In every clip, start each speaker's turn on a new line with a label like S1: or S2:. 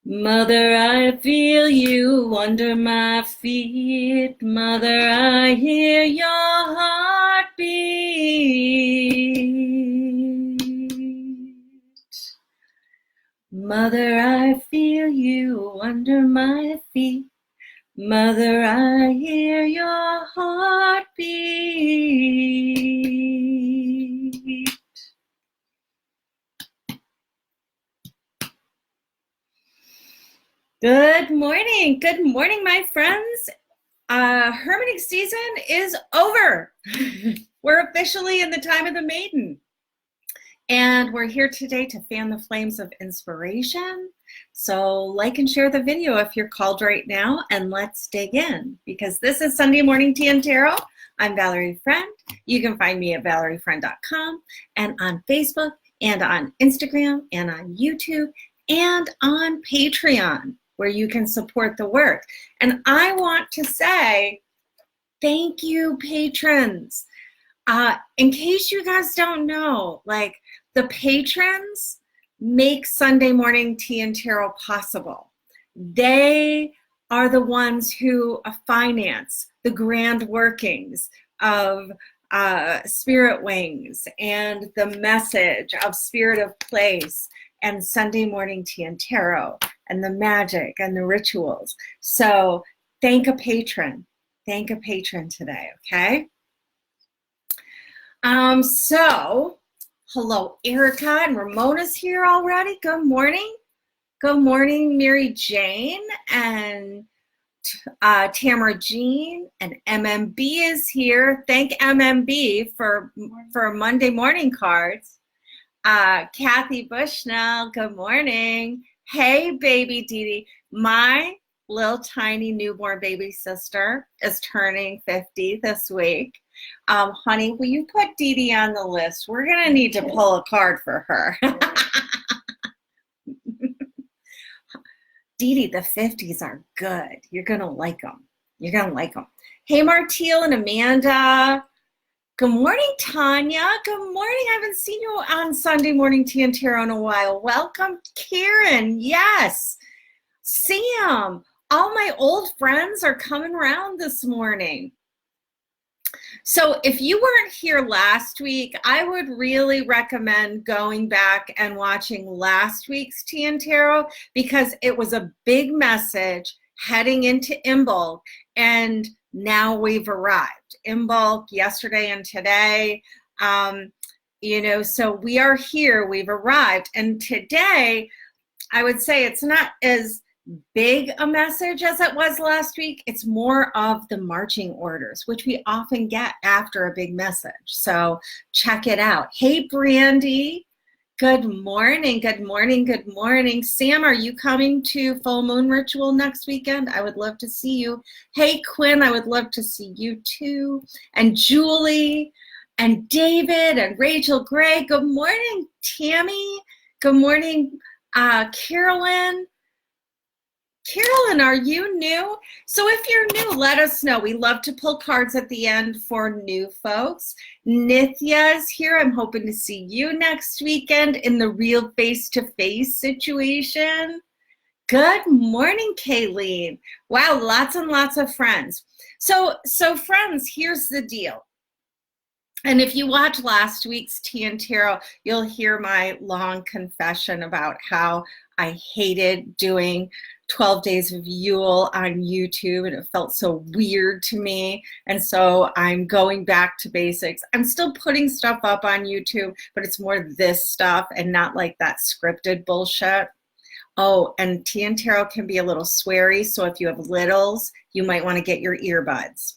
S1: Mother, I feel you under my feet. Mother, I hear your heartbeat. Mother, I feel you under my feet. Mother, I hear your heartbeat. Good morning. Good morning, my friends. Hermiting season is over. We're officially in the time of the maiden. And we're here today to fan the flames of inspiration. So like and share the video if you're called right now, and let's dig in, because this is Sunday Morning Tea and Tarot. I'm Valerie Friend. You can find me at valeriefriend.com and on Facebook and on Instagram and on YouTube and on Patreon, where you can support the work. And I want to say thank you, patrons. In case you guys don't know, like, the patrons make Sunday Morning Tea and Tarot possible. They are the ones who finance the grand workings of SpiritWings and the message of Spirit of Place and Sunday Morning Tea and Tarot and the magic and the rituals. So thank a patron. Thank a patron today, okay? So hello, Erica, and Ramona's here already. Good morning. Good morning, Mary Jane and Tamara Jean, and MMB is here. Thank MMB for Monday morning cards. Kathy Bushnell, good morning. Hey, baby Dee Dee. My little tiny newborn baby sister is turning 50 this week. Honey, will you put Dee Dee on the list? We're going to need to pull a card for her. Dee Dee, the 50s are good. You're going to like them. You're going to like them. Hey, Marteel and Amanda. Good morning, Tanya. Good morning. I haven't seen you on Sunday Morning Tea and Tarot in a while. Welcome, Karen. Yes. Sam. All my old friends are coming around this morning. So if you weren't here last week, I would really recommend going back and watching last week's Tea and Tarot, because it was a big message heading into Imbolc, and now we've arrived. Imbolc yesterday and today, so we are here, we've arrived. And today, I would say it's not as big a message as it was last week. It's more of the marching orders, which we often get after a big message. So check it out. Hey, Brandy. Good morning. Good morning. Good morning. Sam, are you coming to Full Moon Ritual next weekend? I would love to see you. Hey, Quinn, I would love to see you too. And Julie and David and Rachel Gray. Good morning, Tammy. Good morning, Carolyn. Carolyn, are you new? So if you're new, let us know. We love to pull cards at the end for new folks. Nithya is here. I'm hoping to see you next weekend in the real face-to-face situation. Good morning, Kayleen. Wow, lots and lots of friends. So friends, here's the deal. And if you watch last week's Tea and Tarot, you'll hear my long confession about how I hated doing 12 Days of Yule on YouTube, and it felt so weird to me. And so I'm going back to basics. I'm still putting stuff up on YouTube, but it's more this stuff and not like that scripted bullshit. Oh, and Tea and Tarot can be a little sweary, so if you have littles, you might want to get your earbuds.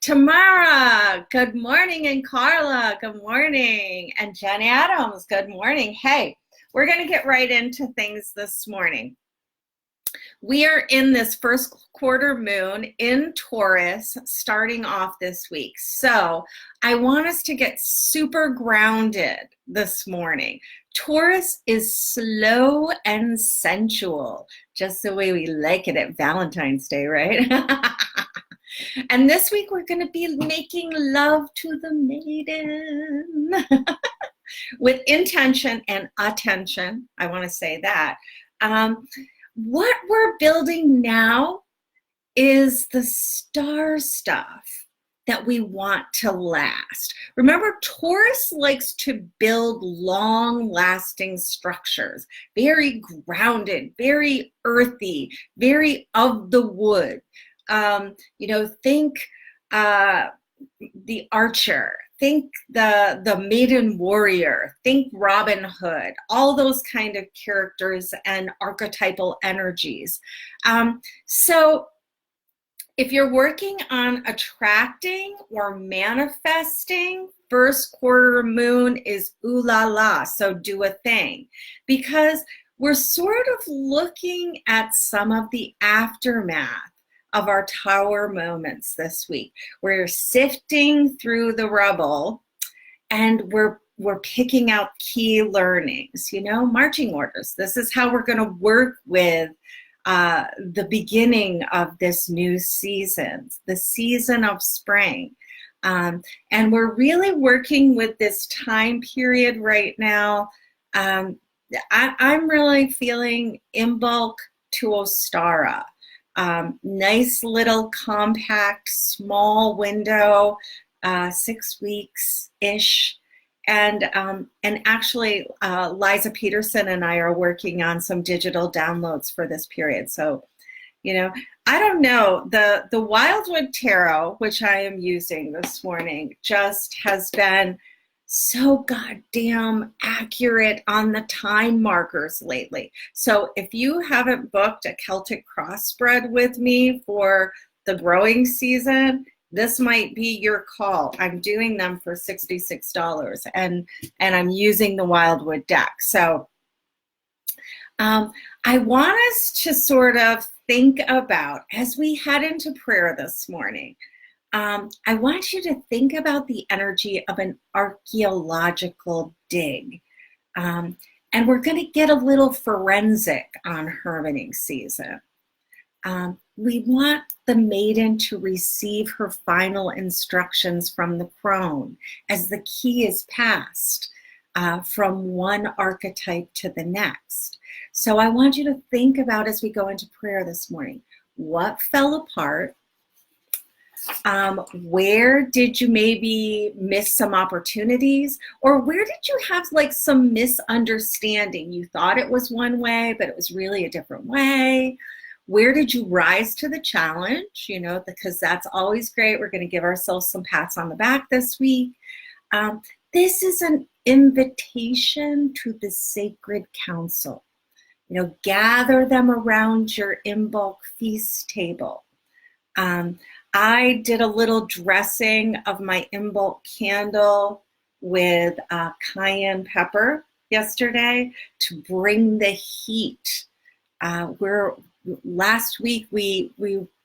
S1: Tamara, good morning, and Carla, good morning, and Jen Adams, good morning. Hey, we're going to get right into things this morning. We are in this first quarter moon in Taurus starting off this week. So I want us to get super grounded this morning. Taurus is slow and sensual, just the way we like it at Valentine's Day, right? And this week we're going to be making love to the maiden. with intention and attention. I want to say that. What we're building now is the star stuff that we want to last. Remember, Taurus likes to build long-lasting structures, very grounded, very earthy, very of the wood. Think the archer, think the maiden warrior, think Robin Hood, all those kind of characters and archetypal energies. So if you're working on attracting or manifesting, first quarter moon is ooh la la, so do a thing. Because we're sort of looking at some of the aftermath of our tower moments this week. We're sifting through the rubble and we're picking out key learnings, marching orders. This is how we're going to work with the beginning of this new season, the season of spring. And we're really working with this time period right now. I'm really feeling Imbolc to Ostara. Nice little compact, small window, 6 weeks-ish. And actually, Liza Peterson and I are working on some digital downloads for this period. So, I don't know. The Wildwood Tarot, which I am using this morning, just has been so goddamn accurate on the time markers lately. So if you haven't booked a Celtic crossbred with me for the growing season, this might be your call. I'm doing them for $66 and I'm using the Wildwood deck. So I want us to sort of think about, as we head into prayer this morning, I want you to think about the energy of an archaeological dig. And we're going to get a little forensic on hermiting season. We want the maiden to receive her final instructions from the crone as the key is passed from one archetype to the next. So I want you to think about, as we go into prayer this morning, what fell apart? Where did you maybe miss some opportunities? Or where did you have like some misunderstanding? You thought it was one way, but it was really a different way. Where did you rise to the challenge? Because that's always great. We're going to give ourselves some pats on the back this week. This is an invitation to the sacred council. Gather them around your Imbolc feast table. I did a little dressing of my Imbolc candle with cayenne pepper yesterday to bring the heat. Last week we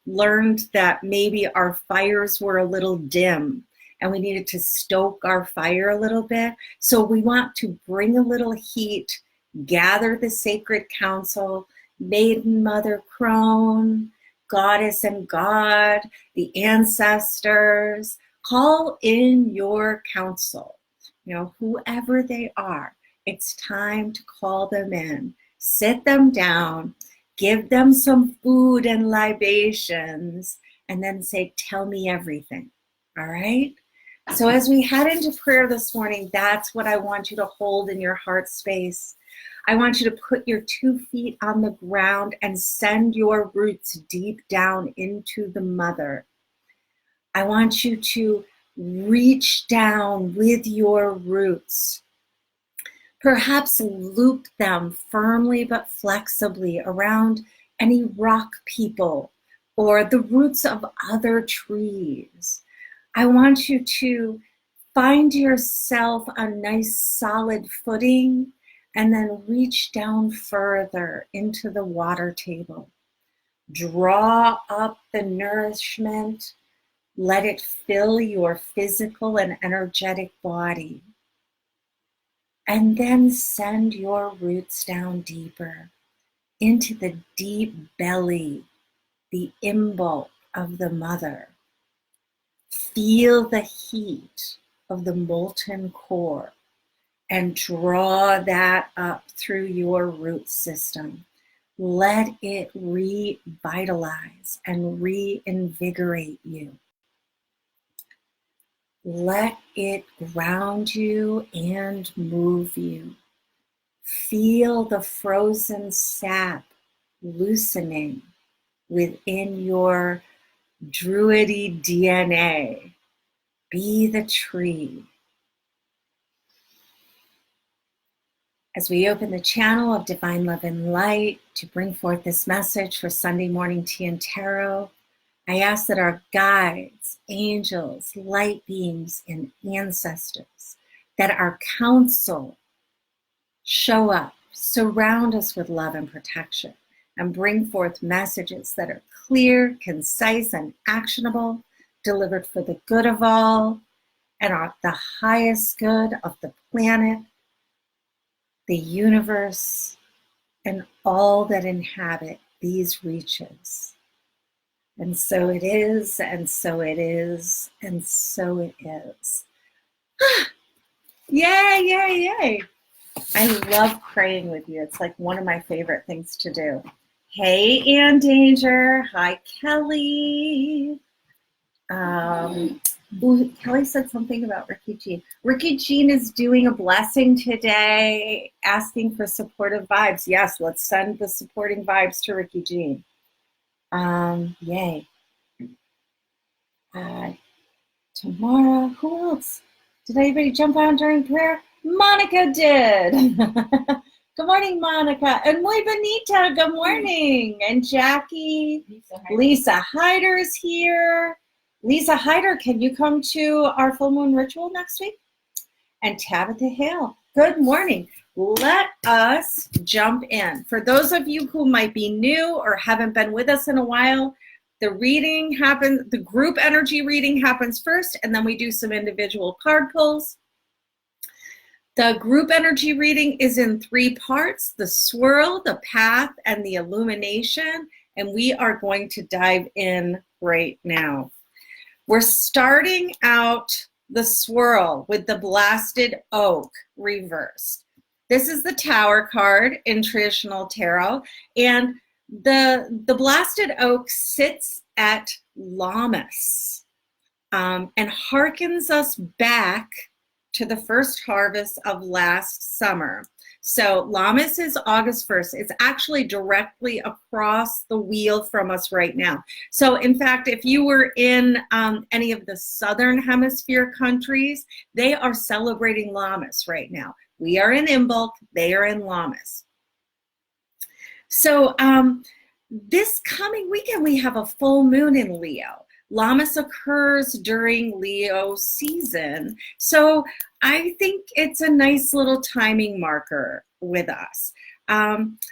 S1: learned that maybe our fires were a little dim and we needed to stoke our fire a little bit. So we want to bring a little heat, gather the sacred council, maiden, mother, crone, goddess and god, the ancestors. Call in your council, whoever they are. It's time to call them in, sit them down, give them some food and libations, and then say, tell me everything. All right? So as we head into prayer this morning, that's what I want you to hold in your heart space. I want you to put your 2 feet on the ground and send your roots deep down into the mother. I want you to reach down with your roots. Perhaps loop them firmly but flexibly around any rock people or the roots of other trees. I want you to find yourself a nice solid footing and then reach down further into the water table. Draw up the nourishment. Let it fill your physical and energetic body. And then send your roots down deeper into the deep belly, the Imbolc of the mother. Feel the heat of the molten core and draw that up through your root system. Let it revitalize and reinvigorate you. Let it ground you and move you. Feel the frozen sap loosening within your druidy DNA. Be the tree. As we open the channel of divine love and light to bring forth this message for Sunday morning tea and tarot, I ask that our guides, angels, light beings, and ancestors, that our counsel show up, surround us with love and protection, and bring forth messages that are clear, concise, and actionable, delivered for the good of all, and are the highest good of the planet, the universe, and all that inhabit these reaches. And so it is, and so it is, and so it is. Yay, yay, yay. I love praying with you. It's like one of my favorite things to do. Hey, Ann Danger. Hi, Kelly. Kelly said something about Ricky Jean. Ricky Jean is doing a blessing today, asking for supportive vibes. Yes, let's send the supporting vibes to Ricky Jean. Yay. Tamara, who else? Did anybody jump on during prayer? Monica did. Good morning, Monica. And muy bonita, good morning. And Jackie, Lisa Hyder's here. Lisa Hyder, can you come to our full moon ritual next week? And Tabitha Hale, good morning. Let us jump in. For those of you who might be new or haven't been with us in a while, the reading happens, the group energy reading happens first, and then we do some individual card pulls. The group energy reading is in 3 parts: the swirl, the path, and the illumination. And we are going to dive in right now. We're starting out the swirl with the blasted oak reversed. This is the Tower card in traditional tarot, and the blasted oak sits at Lammas and harkens us back to the first harvest of last summer. So Lammas is August 1st. It's actually directly across the wheel from us right now. So in fact, if you were in any of the Southern Hemisphere countries, they are celebrating Lammas right now. We are in Imbolc, they are in Lammas. So this coming weekend, we have a full moon in Leo. Lammas occurs during Leo season. So I think it's a nice little timing marker with us.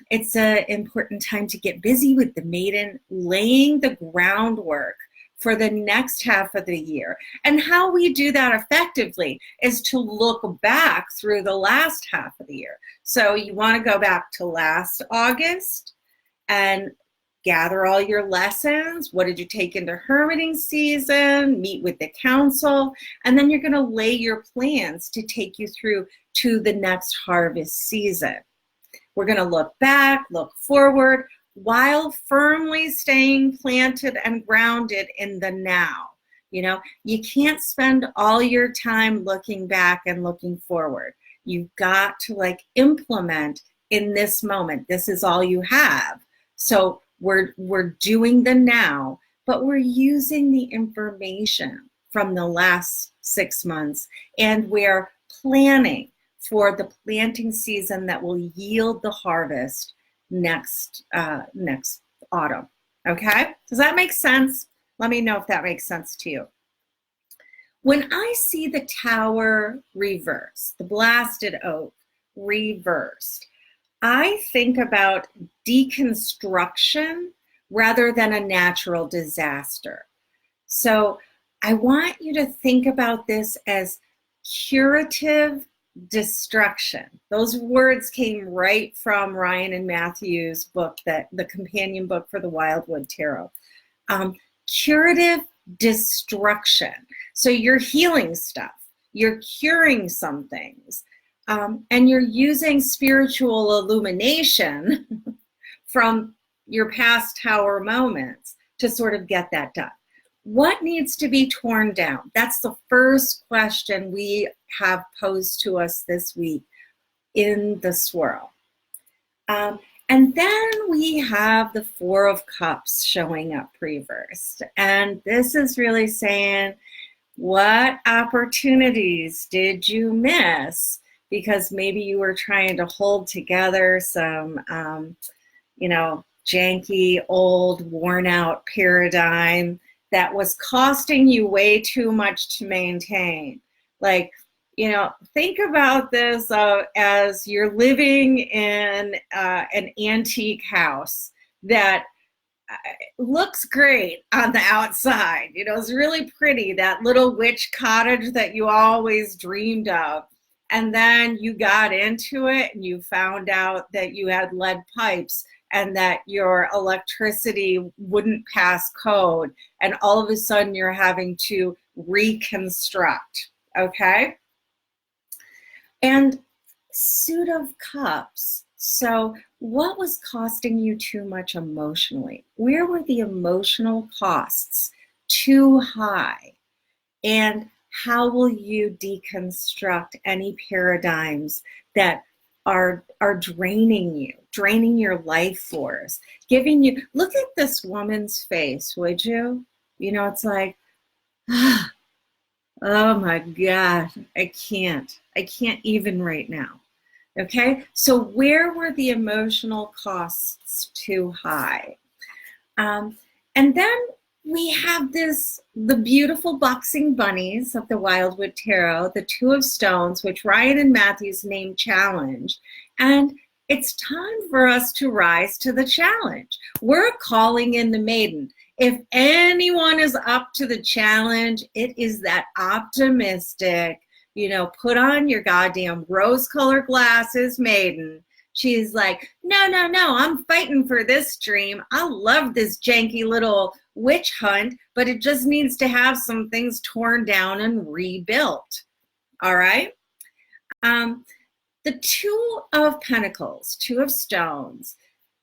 S1: It's an important time to get busy with the maiden, laying the groundwork for the next half of the year. And how we do that effectively is to look back through the last half of the year. So you want to go back to last August and gather all your lessons. What did you take into hermiting season? Meet with the council. And then you're going to lay your plans to take you through to the next harvest season. We're going to look back, look forward, while firmly staying planted and grounded in the now. You know, you can't spend all your time looking back and looking forward. You've got to implement in this moment. This is all you have. So we're doing the now, but we're using the information from the last 6 months, and we're planning for the planting season that will yield the harvest next autumn. Okay? Does that make sense? Let me know if that makes sense to you. When I see the Tower reversed, the blasted oak reversed, I think about deconstruction rather than a natural disaster. So I want you to think about this as curative destruction. Those words came right from Ryan and Matthew's book, the companion book for the Wildwood Tarot. Curative destruction. So you're healing stuff. You're curing some things. and you're using spiritual illumination from your past tower moments to sort of get that done. What needs to be torn down? That's the first question we have posed to us this week in the swirl. And then we have the Four of Cups showing up reversed. And this is really saying, what opportunities did you miss? Because maybe you were trying to hold together some, janky, old, worn out paradigm that was costing you way too much to maintain. Like, think about this as you're living in an antique house that looks great on the outside. It's really pretty, that little witch cottage that you always dreamed of. And then you got into it and you found out that you had lead pipes and that your electricity wouldn't pass code. And all of a sudden you're having to reconstruct, okay? And Suit of Cups. So what was costing you too much emotionally? Where were the emotional costs too high? And how will you deconstruct any paradigms that are draining you, draining your life force, giving you, look at this woman's face, would you? It's like, oh my God, I can't even right now. Okay, so where were the emotional costs too high? And then we have the beautiful boxing bunnies of the Wildwood Tarot, the Two of Stones, which Ryan and Matthew's name challenge. And it's time for us to rise to the challenge. We're calling in the maiden. If anyone is up to the challenge, it is that optimistic, put on your goddamn rose-colored glasses maiden. She's like, no, I'm fighting for this dream. I love this janky little witch hunt, but it just needs to have some things torn down and rebuilt. All right? The Two of Pentacles, Two of Stones,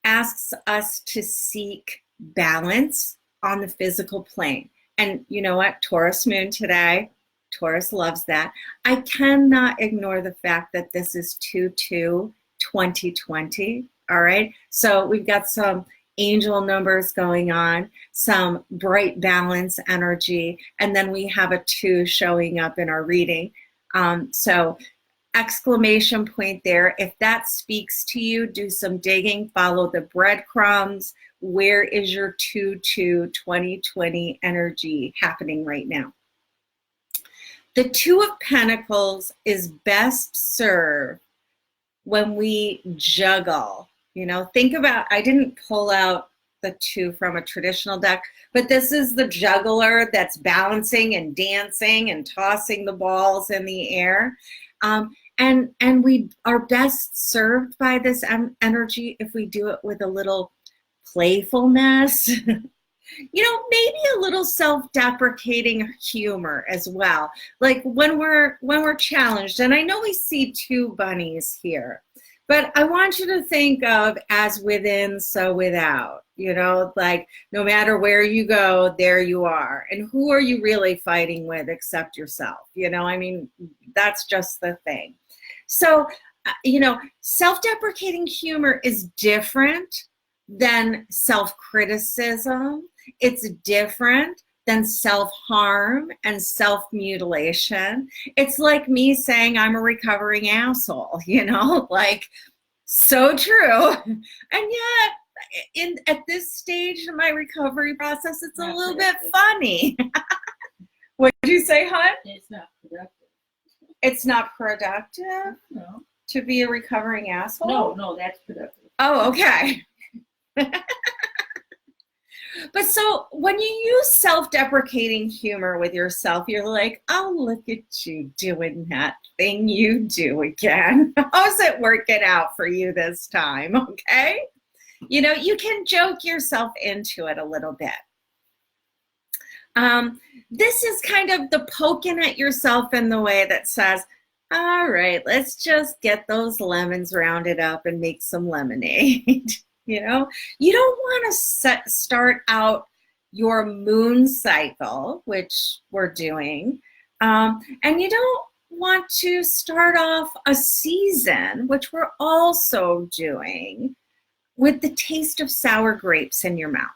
S1: asks us to seek balance on the physical plane. And you know what? Taurus moon today. Taurus loves that. I cannot ignore the fact that this is 2/2/2020. All right. So we've got some angel numbers going on, some bright balance energy, and then we have a 2 showing up in our reading. So exclamation point there. If that speaks to you, do some digging, follow the breadcrumbs. Where is your 2/2/2020 energy happening right now? The Two of Pentacles is best served when we juggle. Think about, I didn't pull out the 2 from a traditional deck, but this is the juggler that's balancing and dancing and tossing the balls in the air. And we are best served by this energy if we do it with a little playfulness. Maybe a little self-deprecating humor as well. Like when we're challenged, and I know we see 2 bunnies here, but I want you to think of as within, so without, like no matter where you go, there you are. And who are you really fighting with except yourself? That's just the thing. So, self-deprecating humor is different than self-criticism. It's different than self-harm and self-mutilation. It's like me saying I'm a recovering asshole, like so true. And yet, at this stage in my recovery process, it's a little bit funny. What did you say, hon?
S2: It's not productive.
S1: It's not productive?
S2: No.
S1: To be a recovering asshole?
S2: No, that's productive.
S1: Oh, okay. But so when you use self-deprecating humor with yourself, you're like, oh, look at you doing that thing you do again. How's it working out for you this time? Okay. You can joke yourself into it a little bit. This is kind of the poking at yourself in the way that says, All right, let's just get those lemons rounded up and make some lemonade. You know, you don't want to start out your moon cycle, which we're doing, and you don't want to start off a season, which we're also doing, with the taste of sour grapes in your mouth.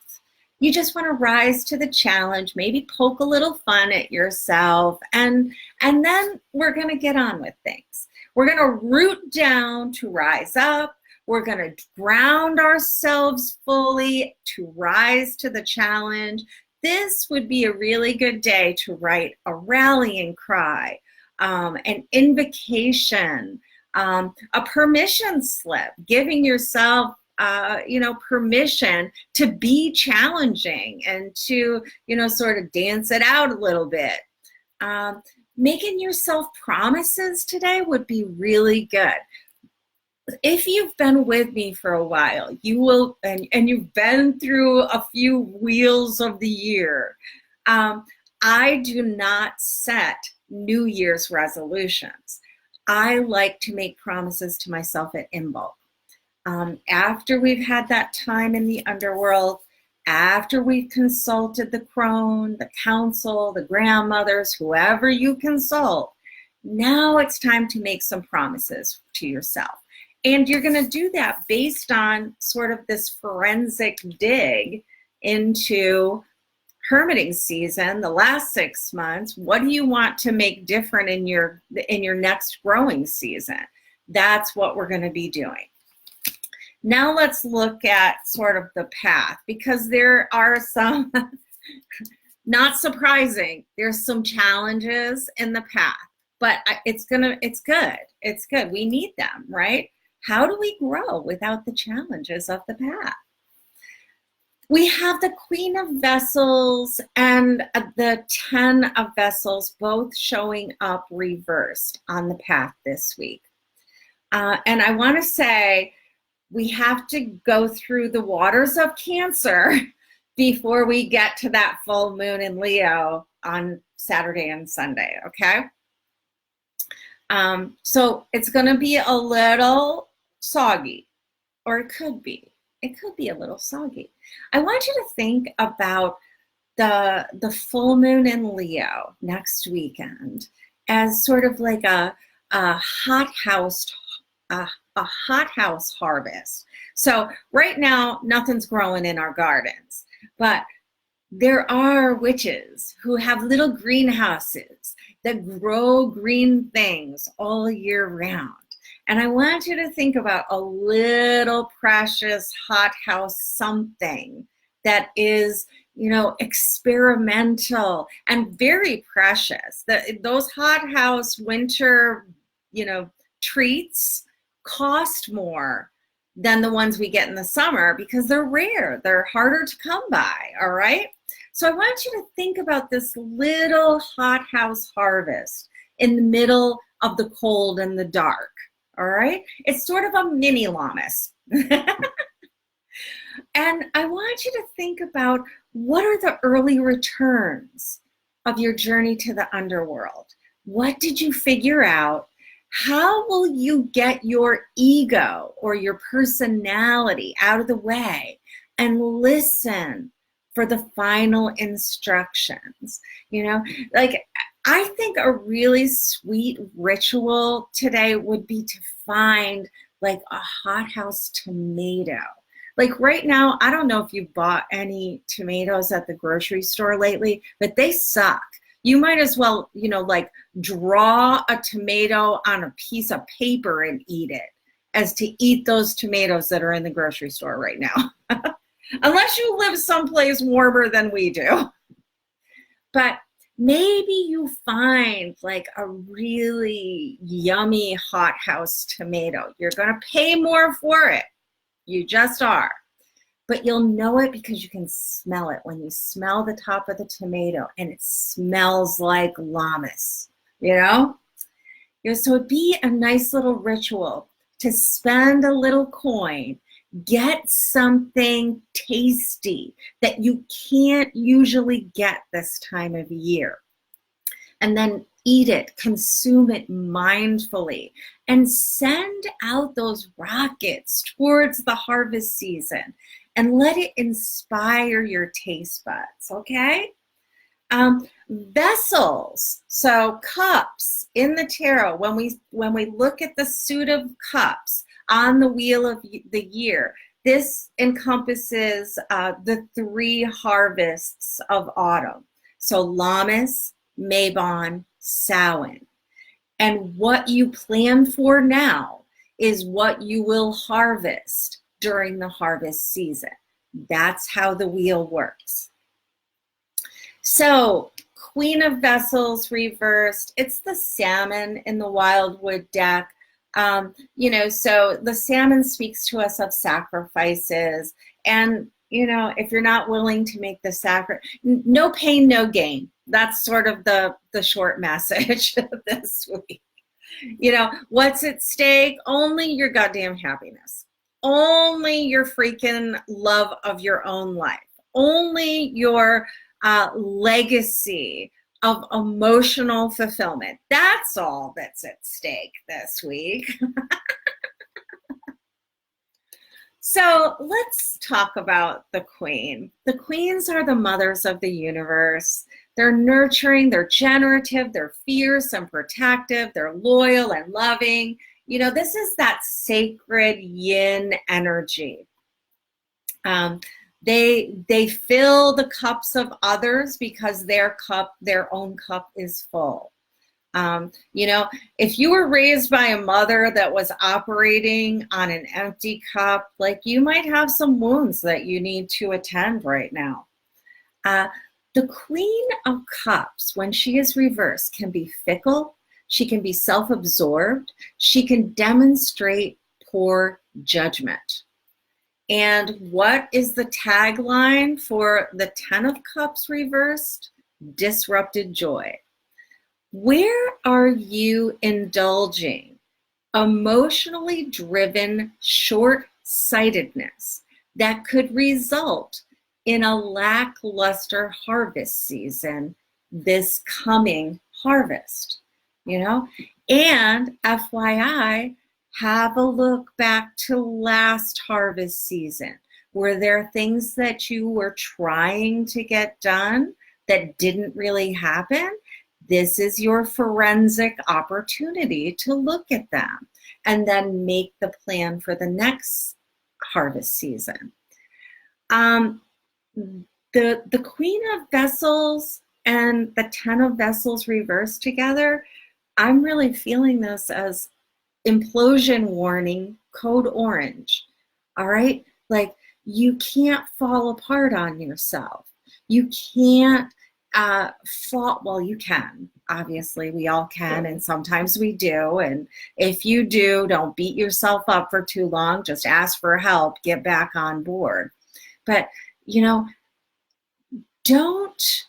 S1: You just want to rise to the challenge, maybe poke a little fun at yourself, and then we're going to get on with things. We're going to root down to rise up. We're going to ground ourselves fully to rise to the challenge. This would be a really good day to write a rallying cry, an invocation, a permission slip, giving yourself permission to be challenging and to, sort of dance it out a little bit. Making yourself promises today would be really good. If you've been with me for a while, you will, and you've been through a few wheels of the year, I do not set New Year's resolutions. I like to make promises to myself at Imbolc. After we've had that time in the underworld, after we've consulted the crone, the council, the grandmothers, whoever you consult, now it's time to make some promises to yourself. And you're going to do that based on sort of this forensic dig into hermiting season, the last 6 months. What do you want to make different in your next growing season? That's what we're going to be doing. Now let's look at sort of the path, because there are some, not surprising, there's some challenges in the path, but it's good. It's good. We need them, right? How do we grow without the challenges of the path? We have the Queen of Vessels and the 10 of Vessels both showing up reversed on the path this week. And I want to say we have to go through the waters of Cancer before we get to that full moon in Leo on Saturday and Sunday, okay? So it's going to be a little soggy, or it could be a little soggy. I want you to think about the full moon in Leo next weekend as sort of like a hothouse harvest. So right now, nothing's growing in our gardens, but there are witches who have little greenhouses that grow green things all year round. And I want you to think about a little precious hothouse something that is, experimental and very precious. Those hothouse winter, treats cost more than the ones we get in the summer because they're rare. They're harder to come by, all right? So I want you to think about this little hothouse harvest in the middle of the cold and the dark. All right, it's sort of a mini Lammas. And I want you to think about what are the early returns of your journey to the underworld? What did you figure out? How will you get your ego or your personality out of the way and listen for the final instructions? I think a really sweet ritual today would be to find like a hothouse tomato. Like right now, I don't know if you've bought any tomatoes at the grocery store lately, but they suck. You might as well, draw a tomato on a piece of paper and eat it as to eat those tomatoes that are in the grocery store right now. Unless you live someplace warmer than we do. But maybe you find like a really yummy hothouse tomato. You're going to pay more for it. You just are. But you'll know it because you can smell it when you smell the top of the tomato and it smells like Lammas, So it'd be a nice little ritual to spend a little coin, get something tasty that you can't usually get this time of year. And then Eat it, consume it mindfully, and send out those rockets towards the harvest season and let it inspire your taste buds, okay? Vessels, so cups in the tarot, when we look at the suit of cups on the wheel of the year, this encompasses the 3 harvests of autumn. So Lammas, Mabon, Samhain. And what you plan for now is what you will harvest during the harvest season. That's how the wheel works. So Queen of Vessels reversed, it's the salmon in the Wildwood deck. So the salmon speaks to us of sacrifices. And, if you're not willing to make the sacrifice, no pain, no gain. That's sort of the short message this week. What's at stake? Only your goddamn happiness. Only your freaking love of your own life. Only your legacy of emotional fulfillment. That's all that's at stake this week. So let's talk about the Queen. The Queens are the mothers of the universe. They're nurturing, they're generative, they're fierce and protective, they're loyal and loving. This is that sacred yin energy. They fill the cups of others because their own cup is full. If you were raised by a mother that was operating on an empty cup, you might have some wounds that you need to attend right now. The Queen of Cups, when she is reversed, can be fickle. She can be self-absorbed. She can demonstrate poor judgment. And what is the tagline for the 10 of Cups reversed? Disrupted joy. Where are you indulging emotionally driven short-sightedness that could result in a lackluster harvest season this coming harvest? And FYI, have a look back to last harvest season. Were there things that you were trying to get done that didn't really happen? This is your forensic opportunity to look at them and then make the plan for the next harvest season. The Queen of Vessels and the 10 of Vessels reversed together, I'm really feeling this as implosion warning, code orange. All right? You can't fall apart on yourself. You can't fall, well, you can. Obviously, we all can, and sometimes we do. And if you do, don't beat yourself up for too long. Just ask for help. Get back on board. But, don't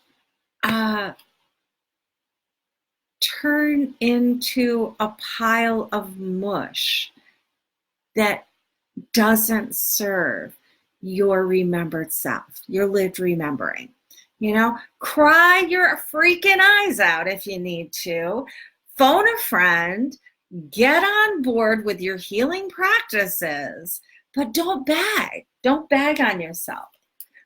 S1: turn into a pile of mush that doesn't serve your remembered self, your lived remembering. Cry your freaking eyes out if you need to. Phone a friend, get on board with your healing practices, but don't bag. Don't bag on yourself.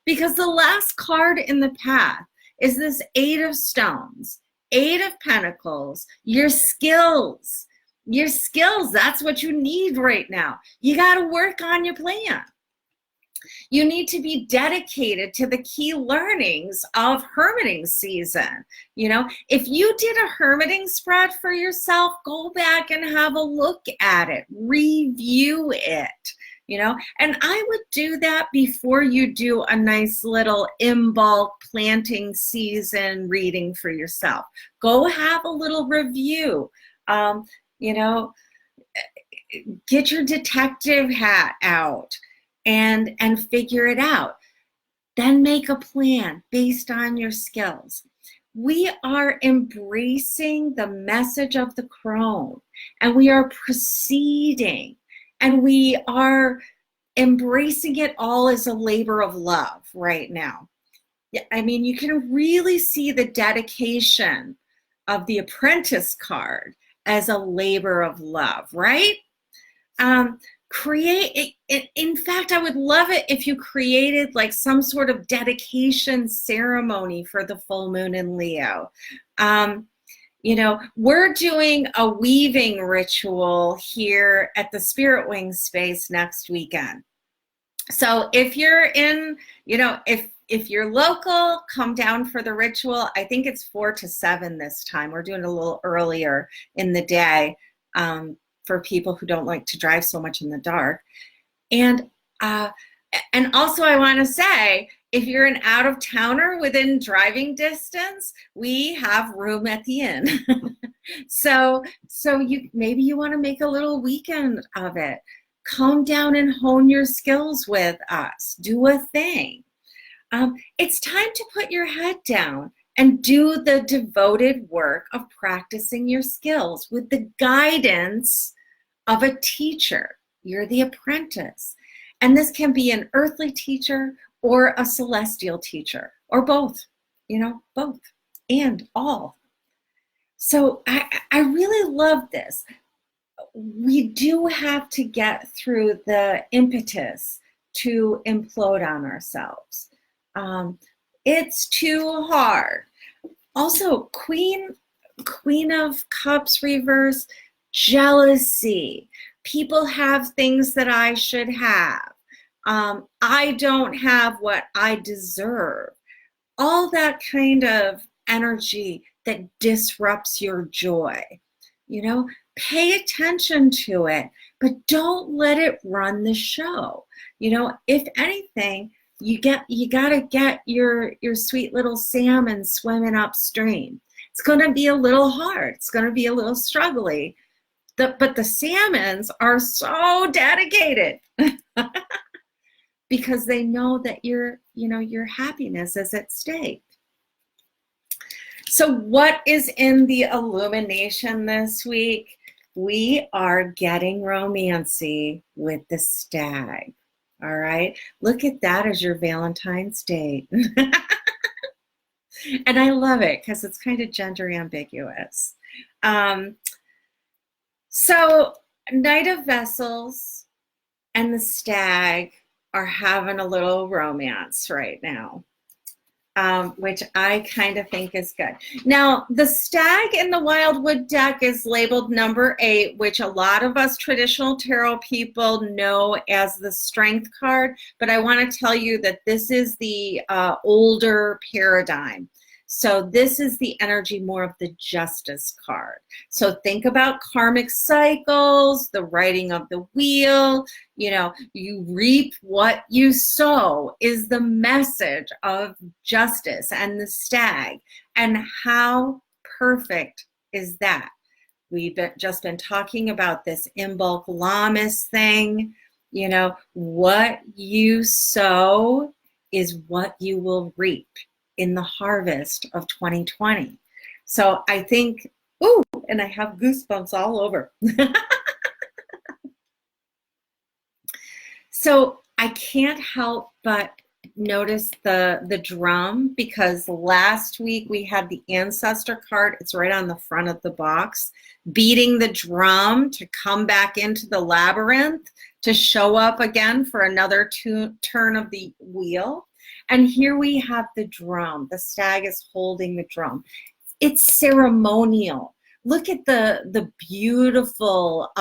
S1: Because the last card in the path is this 8 of Stones, 8 of Pentacles, your skills. Your skills, that's what you need right now. You got to work on your plan. You need to be dedicated to the key learnings of hermiting season. If you did a hermiting spread for yourself, go back and have a look at it, review it, and I would do that before you do a nice little Imbolc planting season reading for yourself. Go have a little review, get your detective hat out. And figure it out. Then make a plan based on your skills. We are embracing the message of the crone, and we are proceeding, and we are embracing it all as a labor of love right now. I mean, you can really see the dedication of the apprentice card as a labor of love, right? Create it. In fact, I would love it if you created like some sort of dedication ceremony for the full moon in Leo. You know, we're doing a weaving ritual here at the SpiritWings space next weekend. So if you're in, you know, if you're local, come down for the ritual. I think it's 4 to 7 this time. We're doing it a little earlier in the day for people who don't like to drive so much in the dark. And also I want to say, if you're an out-of-towner within driving distance, we have room at the inn. So maybe you want to make a little weekend of it. Come down and hone your skills with us. Do a thing. It's time to put your head down and do the devoted work of practicing your skills with the guidance of a teacher. You're the apprentice. And this can be an earthly teacher or a celestial teacher, or both, you know, both and all. So I really love this. We do have to get through the impetus to implode on ourselves. It's too hard. Also, Queen of Cups reverse, jealousy. People have things that I should have. I don't have what I deserve. All that kind of energy that disrupts your joy. You know, pay attention to it, but don't let it run the show. You know, if anything, you gotta get your sweet little salmon swimming upstream. It's gonna be a little hard. It's gonna be a little struggly. But the salmons are so dedicated because they know that your happiness is at stake. So what is in the illumination this week? We are getting romancy with the stag. All right. Look at that as your Valentine's Day. And I love it because it's kind of gender ambiguous. So Knight of Vessels and the stag are having a little romance right now, which I kind of think is good. Now, the stag in the Wildwood deck is labeled number 8, which a lot of us traditional tarot people know as the strength card, but I want to tell you that this is the older paradigm. So this is the energy more of the justice card. So think about karmic cycles, the writing of the wheel, you know, you reap what you sow is the message of justice and the stag. And how perfect is that? We've just been talking about this Imbolc Blessings thing. You know, what you sow is what you will reap in the harvest of 2020. So I think, ooh, and I have goosebumps all over. So I can't help but notice the drum, because last week we had the ancestor card. It's right on the front of the box, beating the drum to come back into the labyrinth, to show up again for another turn of the wheel. And here we have the drum. The stag is holding the drum. It's ceremonial. Look at the beautiful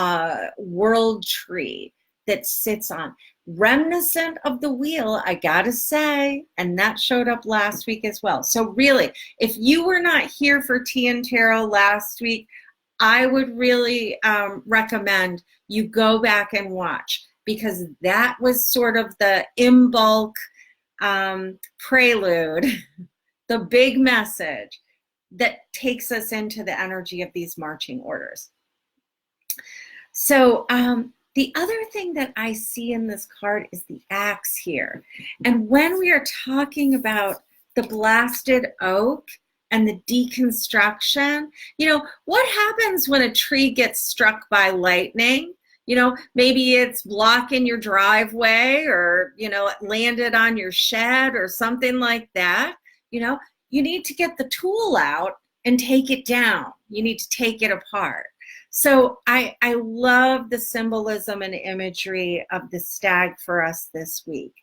S1: world tree that sits on. Reminiscent of the wheel, I gotta say, and that showed up last week as well. So really, if you were not here for Tea and Tarot last week, I would really recommend you go back and watch, because that was sort of the Imbolc prelude, the big message that takes us into the energy of these marching orders. So the other thing that I see in this card is the axe here. And when we are talking about the blasted oak and the deconstruction, you know, what happens when a tree gets struck by lightning? You know, maybe it's blocking your driveway, or, you know, it landed on your shed or something like that. You know, you need to get the tool out and take it down. You need to take it apart. So I love the symbolism and imagery of the stag for us this week.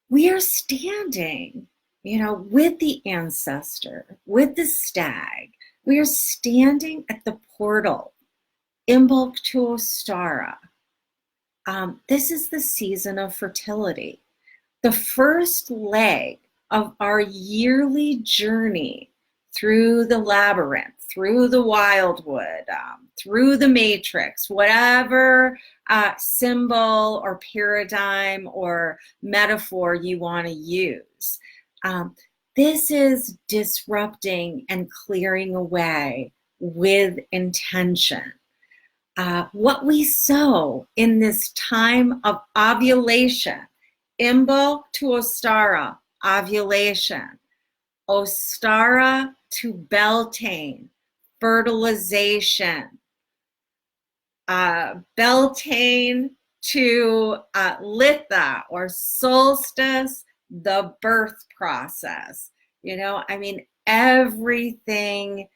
S1: We are standing, with the ancestor, with the stag. We are standing at the portal, Imbolc to Ostara. This is the season of fertility, the first leg of our yearly journey through the labyrinth, through the wildwood, through the matrix, whatever symbol or paradigm or metaphor you want to use. This is disrupting and clearing away with intention. What we sow in this time of ovulation, Imbolc to Ostara, ovulation, Ostara to Beltane, fertilization, Beltane to Litha or solstice, the birth process. Everything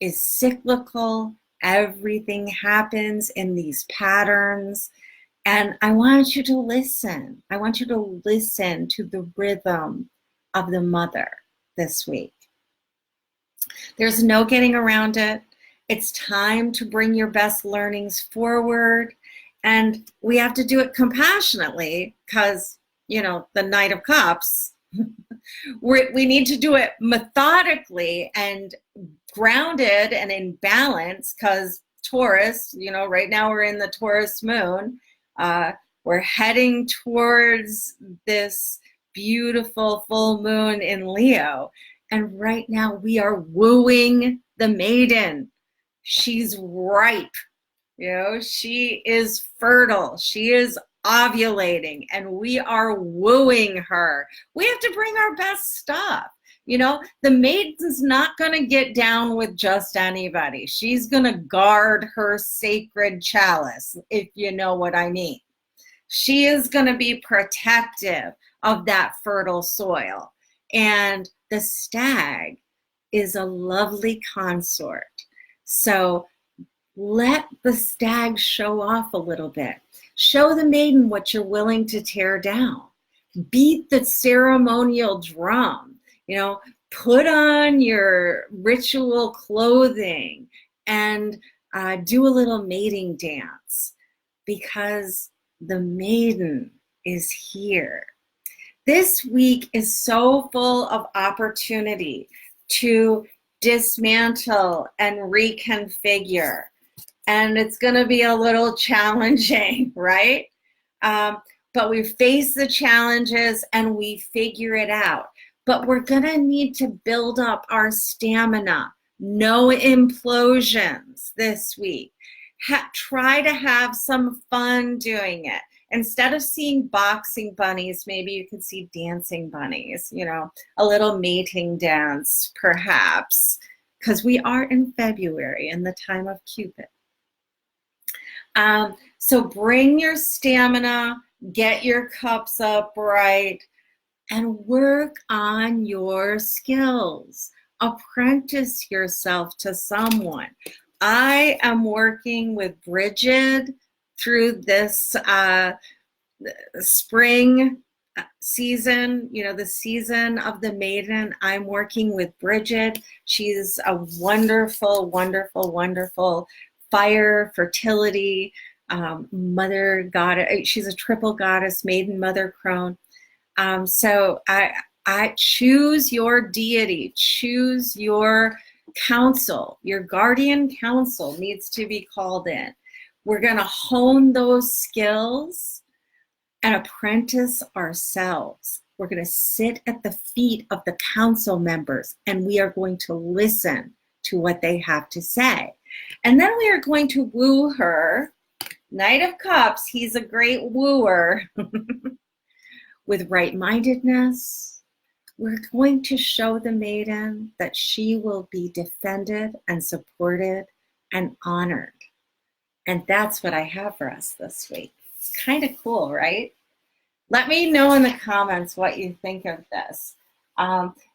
S1: is cyclical. Everything happens in these patterns. And I want you to listen. I want you to listen to the rhythm of the mother this week. There's no getting around it. It's time to bring your best learnings forward. And we have to do it compassionately because, the Knight of Cups, we need to do it methodically and grounded and in balance because Taurus, right now we're in the Taurus moon. We're heading towards this beautiful full moon in Leo. And right now we are wooing the maiden. She's ripe. She is fertile. She is ovulating and we are wooing her. We have to bring our best stuff. The maiden's not going to get down with just anybody. She's going to guard her sacred chalice, if you know what I mean. She is going to be protective of that fertile soil. And the stag is a lovely consort. So let the stag show off a little bit. Show the maiden what you're willing to tear down. Beat the ceremonial drum. Put on your ritual clothing and do a little mating dance because the maiden is here. This week is so full of opportunity to dismantle and reconfigure. And it's going to be a little challenging, right? But we face the challenges and we figure it out. But we're going to need to build up our stamina. No implosions this week. Try to have some fun doing it. Instead of seeing boxing bunnies, maybe you can see dancing bunnies, a little mating dance, perhaps, because we are in February in the time of Cupid. So bring your stamina, get your cups upright, and work on your skills. Apprentice yourself to someone. I am working with Bridget through this spring season, the season of the maiden. I'm working with Bridget. She's a wonderful, wonderful, wonderful fire, fertility, mother goddess. She's a triple goddess, maiden, mother, crone. So I choose your deity, choose your counsel. Your guardian council needs to be called in. We're going to hone those skills and apprentice ourselves. We're going to sit at the feet of the council members and we are going to listen to what they have to say. And then we are going to woo her. Knight of Cups, he's a great wooer. With right-mindedness, we're going to show the maiden that she will be defended and supported and honored. And that's what I have for us this week. It's kind of cool, right? Let me know in the comments what you think of this.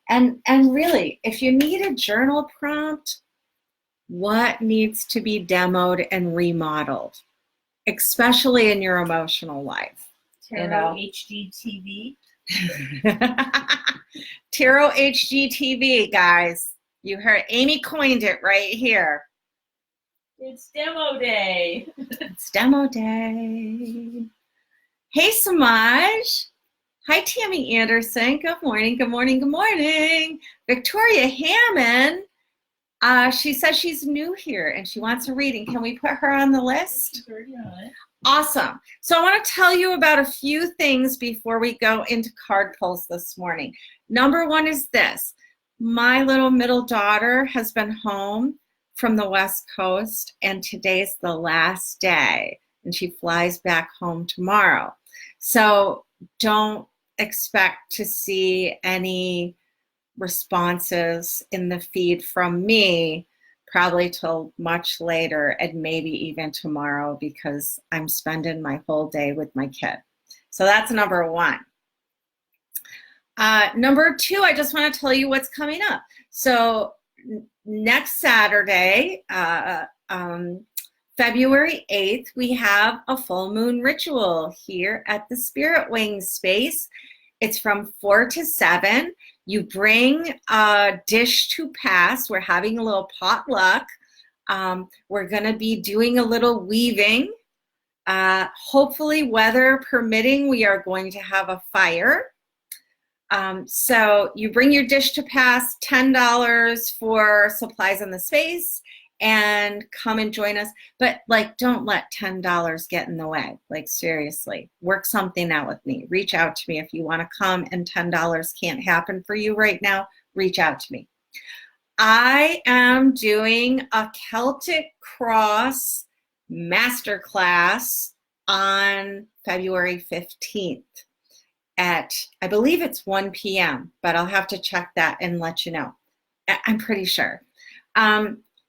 S1: And really, if you need a journal prompt, what needs to be demoed and remodeled, especially in your emotional life?
S2: Tarot HGTV.
S1: Tarot HGTV, guys. You heard Amy coined it right here.
S2: It's demo day.
S1: It's demo day. Hey, Samaj. Hi, Tammy Anderson. Good morning, good morning, good morning. Victoria Hammond. She says she's new here and she wants a reading. Can we put her on the list?
S2: She's already on it.
S1: Awesome. So I want to tell you about a few things before we go into card pulls this morning. Number one is this. My little middle daughter has been home from the West Coast, and today's the last day, and she flies back home tomorrow. So don't expect to see any responses in the feed from me probably till much later and maybe even tomorrow because I'm spending my whole day with my kid. So that's number one. Number two, I just want to tell you what's coming up. So next Saturday, February 8th, we have a full moon ritual here at the SpiritWings space. It's from 4 to 7. You bring a dish to pass. We're having a little potluck. We're going to be doing a little weaving. Hopefully, weather permitting, we are going to have a fire. So you bring your dish to pass, $10 for supplies in the space, and come and join us. But like, don't let $10 get in the way. Like, seriously, work something out with me. Reach out to me if you want to come and $10 can't happen for you right now. Reach out to me. I am doing a Celtic Cross masterclass on February 15th at, I believe it's 1 p.m., but I'll have to check that and let you know. I'm pretty sure.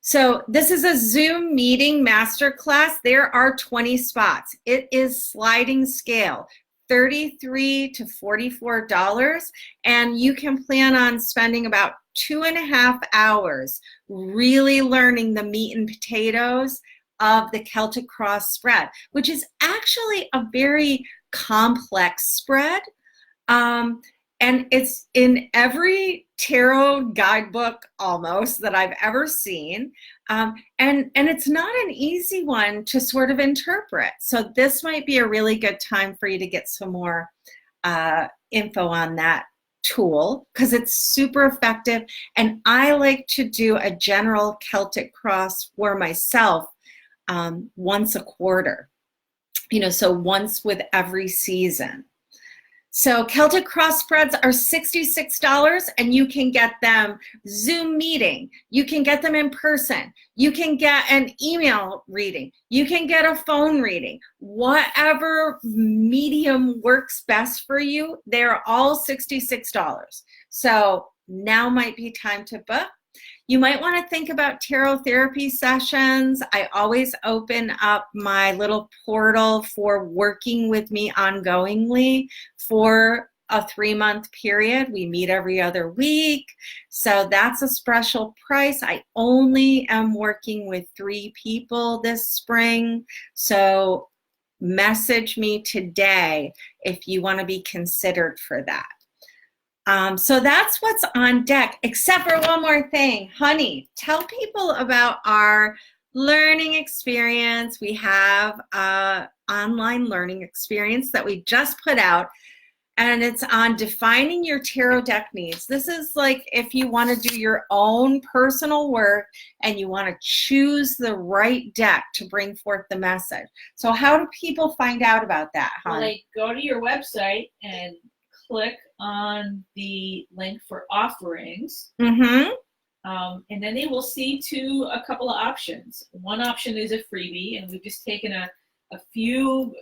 S1: So this is a Zoom meeting masterclass. There are 20 spots. It is sliding scale, $33 to $44, and you can plan on spending about 2.5 hours really learning the meat and potatoes of the Celtic Cross spread, which is actually a very complex spread. And it's in every tarot guidebook almost that I've ever seen. And it's not an easy one to sort of interpret. So this might be a really good time for you to get some more info on that tool because it's super effective. And I like to do a general Celtic Cross for myself once a quarter, so once with every season. So Celtic Cross spreads are $66, and you can get them Zoom meeting. You can get them in person. You can get an email reading. You can get a phone reading. Whatever medium works best for you, they're all $66. So now might be time to book. You might want to think about tarot therapy sessions. I always open up my little portal for working with me ongoingly for a 3-month period. We meet every other week. So that's a special price. I only am working with 3 people this spring. So message me today if you want to be considered for that. So that's what's on deck, except for one more thing. Honey, tell people about our learning experience. We have an online learning experience that we just put out, and it's on defining your tarot deck needs. This is like if you want to do your own personal work and you want to choose the right deck to bring forth the message. So how do people find out about that, honey?
S2: Well, they go to your website and click on the link for offerings.
S1: Mm-hmm.
S2: And then they will see a couple of options. One option is a freebie, and we've just taken a few,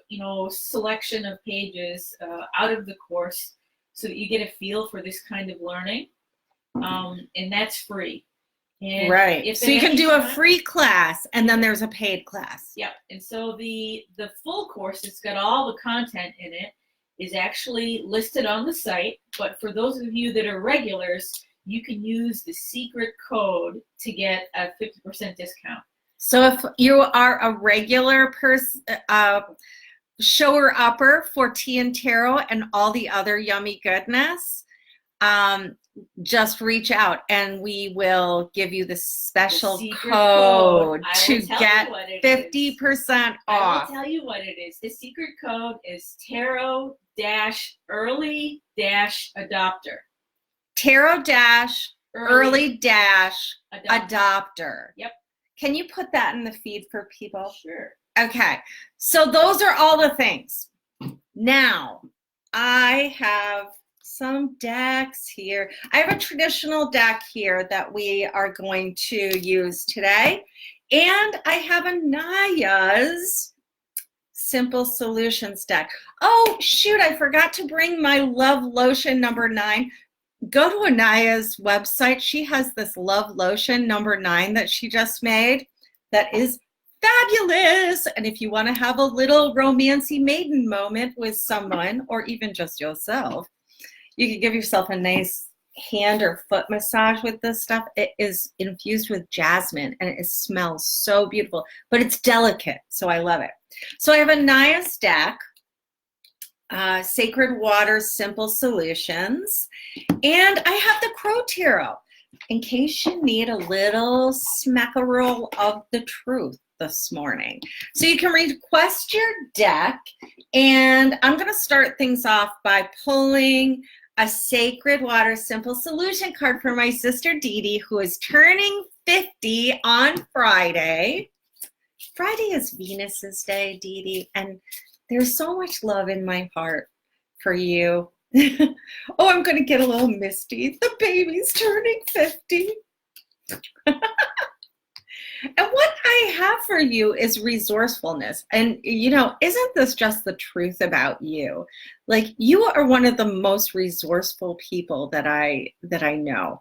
S2: selection of pages out of the course so that you get a feel for this kind of learning. And that's free. And
S1: right. So you can do a free class, and then there's a paid class.
S2: Yep. And so the full course, it's got all the content in it, is actually listed on the site. But for those of you that are regulars, you can use the secret code to get a 50% discount.
S1: So if you are a regular person, shower upper for tea and tarot and all the other yummy goodness, just reach out and we will give you the special code to get 50% off.
S2: I will tell you what it is. The secret code is tarot-early-adopter.
S1: Tarot-early-adopter.
S2: Yep.
S1: Can you put that in the feed for people?
S2: Sure.
S1: Okay. So those are all the things. Now, I have some decks here. I have a traditional deck here that we are going to use today. And I have Anaya's Simple Solutions deck. Oh, shoot, I forgot to bring my Love Lotion number 9. Go to Anaya's website. She has this Love Lotion number 9 that she just made that is fabulous. And if you want to have a little romancy maiden moment with someone or even just yourself, you can give yourself a nice hand or foot massage with this stuff. It is infused with jasmine and it smells so beautiful, but it's delicate, so I love it. So I have Anaya's deck, Sacred Water Simple Solutions, and I have the Crow Tarot in case you need a little smackerel of the truth this morning. So you can request your deck, and I'm going to start things off by pulling a Sacred Water Simple Solution card for my sister Dee Dee, who is turning 50 on Friday. Friday is Venus's day, Dee Dee, and there's so much love in my heart for you. Oh, I'm going to get a little misty. The baby's turning 50. And what I have for you is resourcefulness. And, you know, isn't this just the truth about you? Like, you are one of the most resourceful people that I know.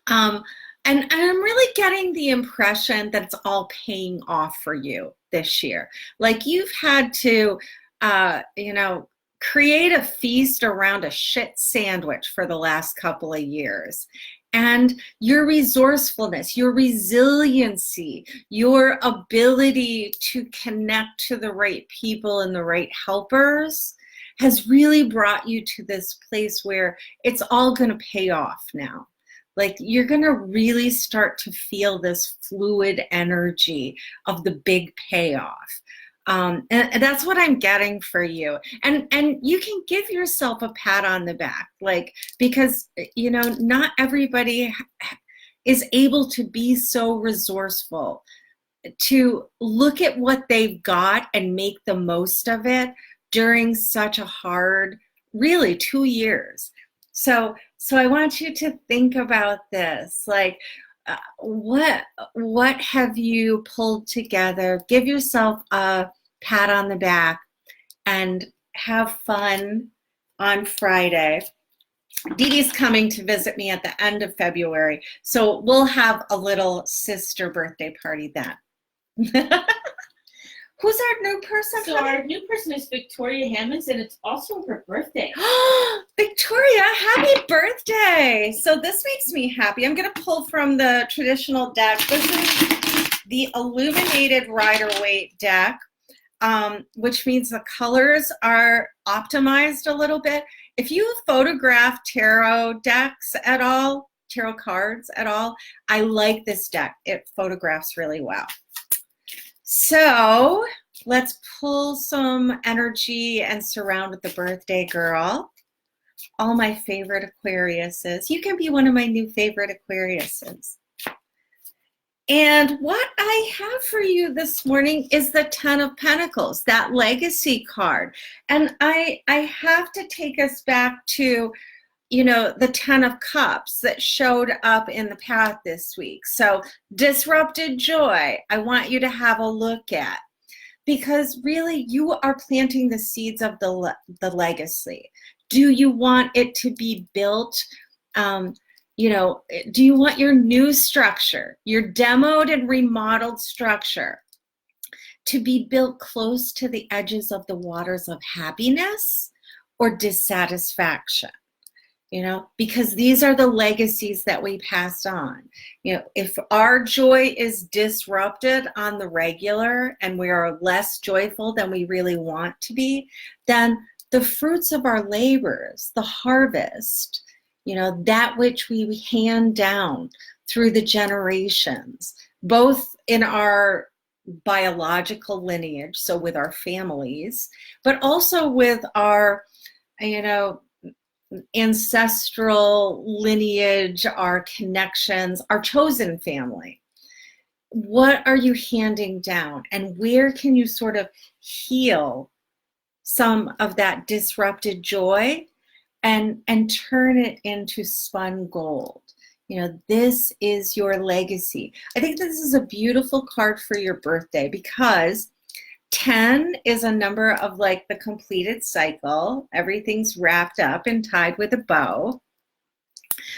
S1: And I'm really getting the impression that it's all paying off for you this year. Like, you've had to, you know, create a feast around a shit sandwich for the last couple of years. And your resourcefulness, your resiliency, your ability to connect to the right people and the right helpers has really brought you to this place where it's all going to pay off now. Like, you're going to really start to feel this fluid energy of the big payoff. And that's what I'm getting for you. And you can give yourself a pat on the back, like, because, you know, not everybody is able to be so resourceful to look at what they've got and make the most of it during such a hard, really 2 years. So I want you to think about this, like, what have you pulled together? Give yourself a pat on the back and have fun on Friday. Dee Dee's coming to visit me at the end of February, so we'll have a little sister birthday party then. Who's our new person?
S2: So our new person is Victoria Hammonds, and it's also her birthday.
S1: Victoria, happy birthday! So this makes me happy. I'm going to pull from the traditional deck. This is the Illuminated Rider-Waite deck, which means the colors are optimized a little bit. If you photograph tarot decks at all, tarot cards at all, I like this deck. It photographs really well. So let's pull some energy and surround with the birthday girl. All my favorite Aquariuses. You can be one of my new favorite Aquariuses. And what I have for you this morning is the Ten of Pentacles, that legacy card. And I have to take us back to, you know, the 10 of Cups that showed up in the path this week. So disrupted joy, I want you to have a look at, because really you are planting the seeds of the legacy. Do you want it to be built? You know, do you want your new structure, your demoed and remodeled structure, to be built close to the edges of the waters of happiness or dissatisfaction? because these are the legacies that we pass on. If our joy is disrupted on the regular and we are less joyful than we really want to be, then the fruits of our labors, the harvest, that which we hand down through the generations, both in our biological lineage, so with our families, but also with our, ancestral lineage, our connections, our chosen family. What are you handing down, and where can you sort of heal some of that disrupted joy and turn it into spun gold? This is your legacy. I think this is a beautiful card for your birthday because 10 is a number of like the completed cycle. Everything's wrapped up and tied with a bow.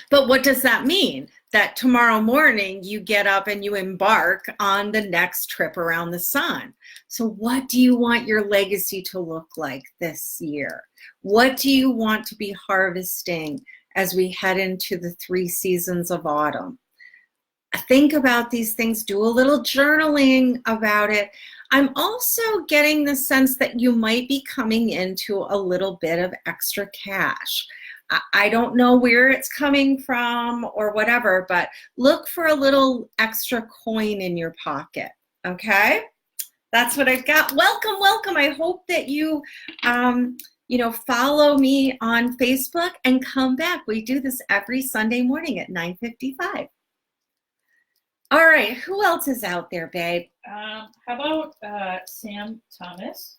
S1: But what does that mean? That tomorrow morning you get up and you embark on the next trip around the sun. So what do you want your legacy to look like this year? What do you want to be harvesting as we head into the 3 seasons of autumn? Think about these things, do a little journaling about it. I'm also getting the sense that you might be coming into a little bit of extra cash. I don't know where it's coming from or whatever, but look for a little extra coin in your pocket, okay? That's what I've got. Welcome, welcome. I hope that you, follow me on Facebook and come back. We do this every Sunday morning at 9:55. All right, who else is out there, babe?
S2: How about Sam Thomas?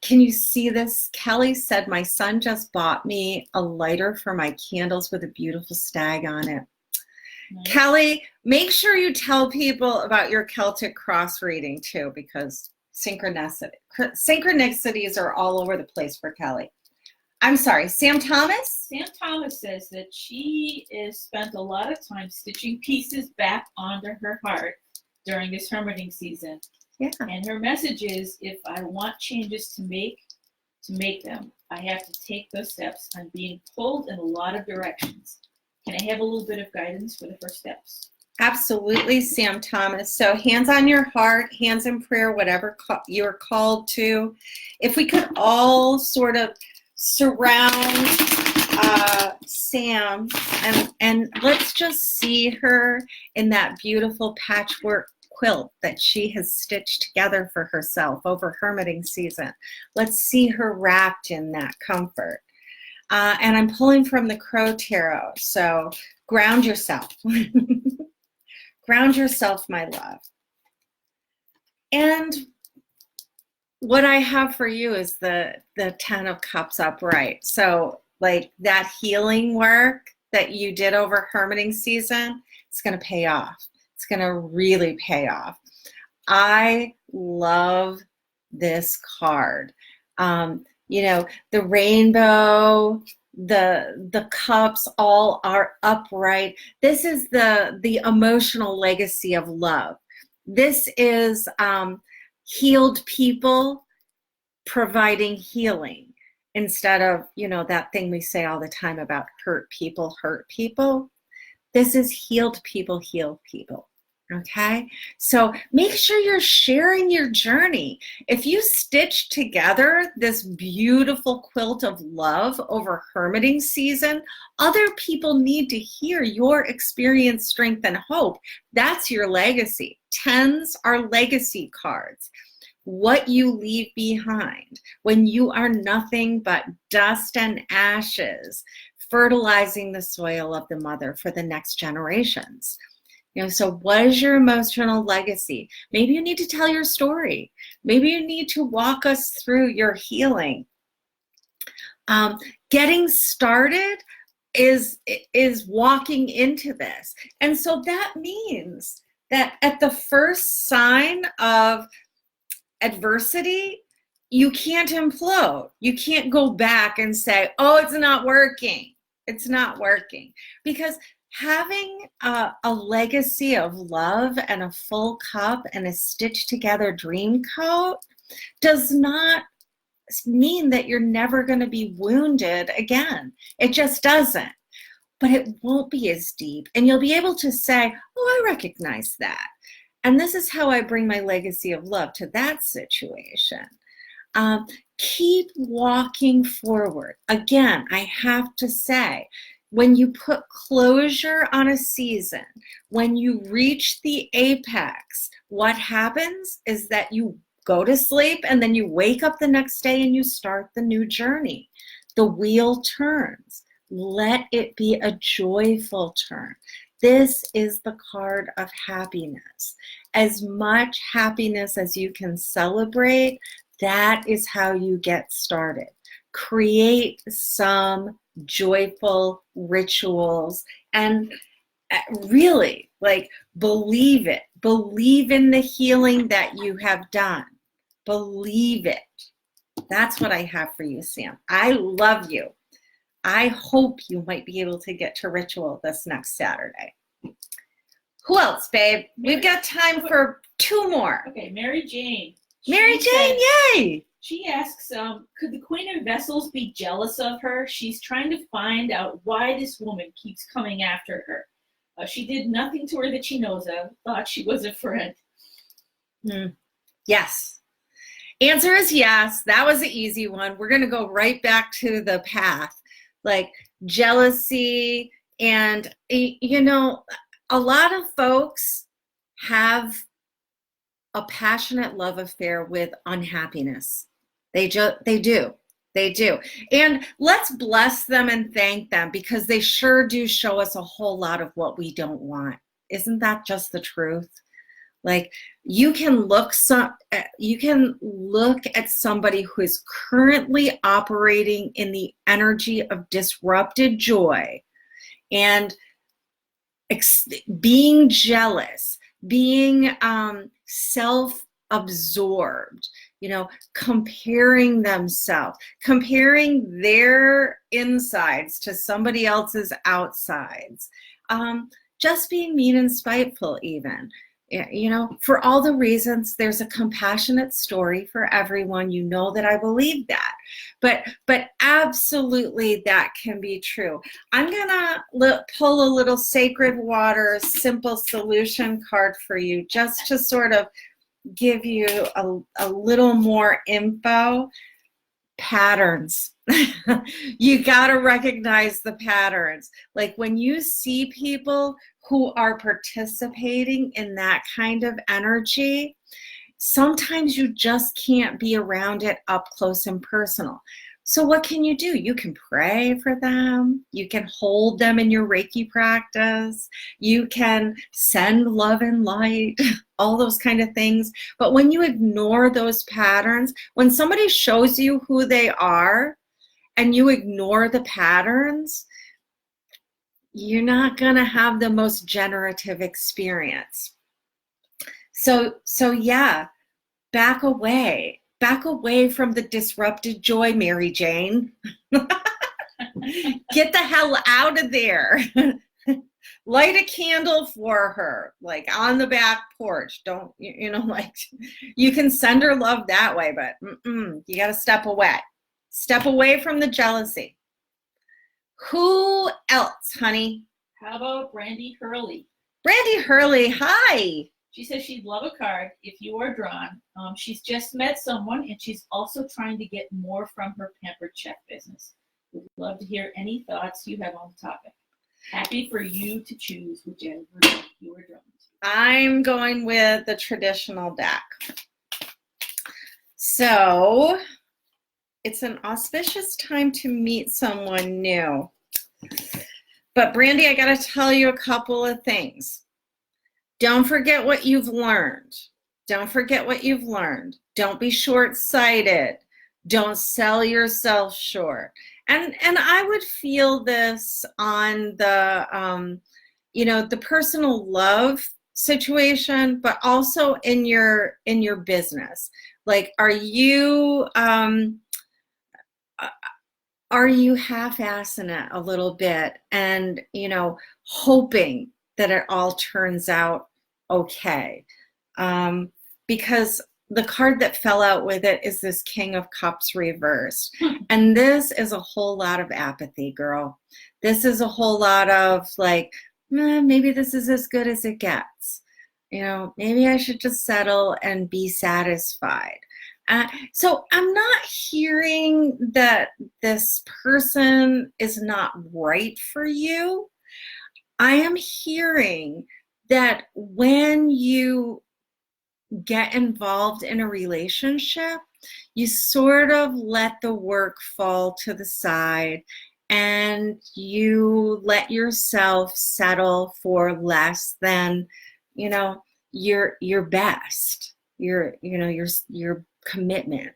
S1: Can you see this? Kelly said, my son just bought me a lighter for my candles with a beautiful stag on it. Nice. Kelly, make sure you tell people about your Celtic cross reading too, because synchronicities are all over the place for Kelly. I'm sorry, Sam Thomas?
S2: Sam Thomas says that she has spent a lot of time stitching pieces back onto her heart during this hermiting season.
S1: Yeah.
S2: And her message is, if I want changes to make them, I have to take those steps. I'm being pulled in a lot of directions. Can I have a little bit of guidance for the first steps?
S1: Absolutely, Sam Thomas. So hands on your heart, hands in prayer, whatever you're called to. If we could all sort of surround Sam and let's just see her in that beautiful patchwork quilt that she has stitched together for herself over hermiting season. Let's see her wrapped in that comfort. And I'm pulling from the Crow Tarot, so ground yourself. Ground yourself, my love. And what I have for you is the 10 of Cups upright. So like that healing work that you did over hermiting season, it's going to pay off. It's going to really pay off. I love this card. The rainbow, the cups all are upright. This is the emotional legacy of love. This is healed people providing healing instead of, that thing we say all the time about hurt people. This is healed people heal people. Okay, so make sure you're sharing your journey. If you stitch together this beautiful quilt of love over hermiting season, other people need to hear your experience, strength, and hope. That's your legacy. 10s are legacy cards. What you leave behind when you are nothing but dust and ashes, fertilizing the soil of the mother for the next generations. So what is your emotional legacy? Maybe you need to tell your story. Maybe you need to walk us through your healing. Getting started is walking into this. And so that means that at the first sign of adversity, you can't implode. You can't go back and say, oh, it's not working. It's not working. Because having a legacy of love and a full cup and a stitched together dream coat does not mean that you're never going to be wounded again. It just doesn't. But it won't be as deep. And you'll be able to say, oh, I recognize that. And this is how I bring my legacy of love to that situation. Keep walking forward. Again, I have to say, when you put closure on a season, when you reach the apex, what happens is that you go to sleep and then you wake up the next day and you start the new journey. The wheel turns. Let it be a joyful turn. This is the card of happiness. As much happiness as you can celebrate, that is how you get started. Create some joyful rituals and really, like, believe it. Believe in the healing that you have done. Believe it. That's what I have for you, Sam. I love you. I hope you might be able to get to ritual this next Saturday. Who else, babe? We've got time for 2 more.
S2: Okay, Mary Jane.
S1: Mary Jane, yay!
S2: She asks, could the Queen of Vessels be jealous of her? She's trying to find out why this woman keeps coming after her. She did nothing to her that she knows of, thought she was a friend.
S1: Yes. Answer is yes. That was an easy one. We're going to go right back to the path. Like jealousy, and you know, a lot of folks have a passionate love affair with unhappiness. They do. And let's bless them and thank them, because they sure do show us a whole lot of what we don't want. Isn't that just the truth? Like, you can look at somebody who is currently operating in the energy of disrupted joy and being jealous, being self-absorbed, comparing themselves, comparing their insides to somebody else's outsides, just being mean and spiteful even. For all the reasons. There's a compassionate story for everyone. You know that I believe that. But absolutely that can be true. I'm going to pull a little sacred water, simple solution card for you, just to sort of give you a little more info. Patterns. You got to recognize the patterns. Like, when you see people who are participating in that kind of energy, sometimes you just can't be around it up close and personal. So what can you do? You can pray for them. You can hold them in your Reiki practice. You can send love and light, all those kind of things. But when you ignore those patterns, when somebody shows you who they are and you ignore the patterns, you're not going to have the most generative experience. So yeah, back away from the disrupted joy, Mary Jane. Get the hell out of there. Light a candle for her, like on the back porch. Don't, like, you can send her love that way, but you got to step away. Step away from the jealousy. Who else, honey?
S2: How about Brandy Hurley?
S1: Brandy Hurley, hi.
S2: She says she'd love a card if you are drawn. She's just met someone, and she's also trying to get more from her Pampered Chef business. Would love to hear any thoughts you have on the topic. Happy for you to choose whichever you are drawn to.
S1: I'm going with the traditional deck. So it's an auspicious time to meet someone new. But Brandy, I got to tell you a couple of things. Don't forget what you've learned. Don't forget what you've learned. Don't be short-sighted. Don't sell yourself short. And I would feel this on the, the personal love situation, but also in your business. Like, are you half-assing it a little bit and, hoping that it all turns out okay? Because the card that fell out with it is this King of Cups reversed. And this is a whole lot of apathy, girl. This is a whole lot of like, maybe this is as good as it gets. You know, maybe I should just settle and be satisfied. So I'm not hearing that this person is not right for you. I am hearing that when you get involved in a relationship, you sort of let the work fall to the side and you let yourself settle for less than, you know, your best, your commitment.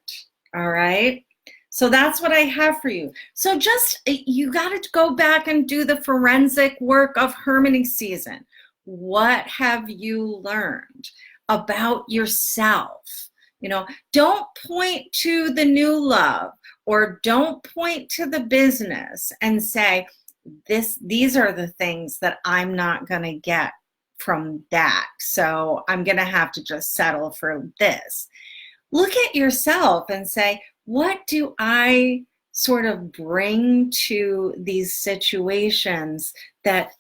S1: All right. So that's what I have for you. So just, you got to go back and do the forensic work of hermiting season. What have you learned about yourself? You know, don't point to the new love or don't point to the business and say, these are the things that I'm not going to get from that. So I'm going to have to just settle for this. Look at yourself and say, what do I sort of bring to these situations that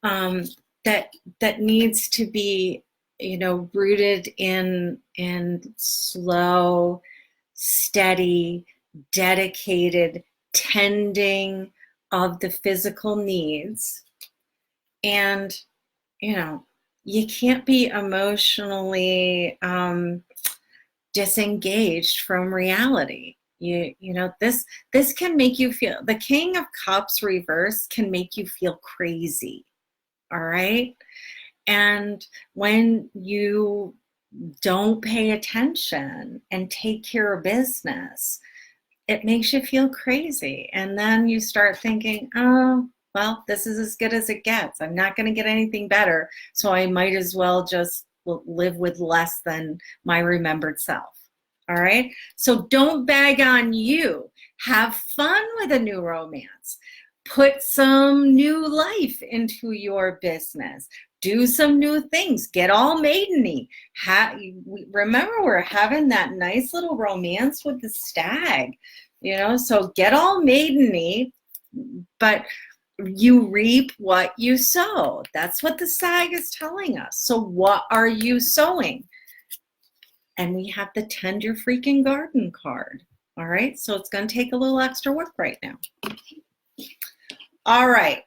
S1: that needs to be, you know, rooted in slow, steady, dedicated tending of the physical needs. And, you know, you can't be emotionally disengaged from reality. You know, this can make you feel, the King of Cups reverse can make you feel crazy. All right. And when you don't pay attention and take care of business, it makes you feel crazy. And then you start thinking, oh, well, this is as good as it gets. I'm not going to get anything better. So I might as well just live with less than my remembered self. All right. So don't bag on you. Have fun with a new romance. Put some new life into your business. Do some new things. Get all maideny. Remember, we're having that nice little romance with the stag. You know, so get all maideny, but you reap what you sow. That's what the stag is telling us. So what are you sowing? And we have the Tend Your Freaking Garden card. All right, so it's going to take a little extra work right now. All right.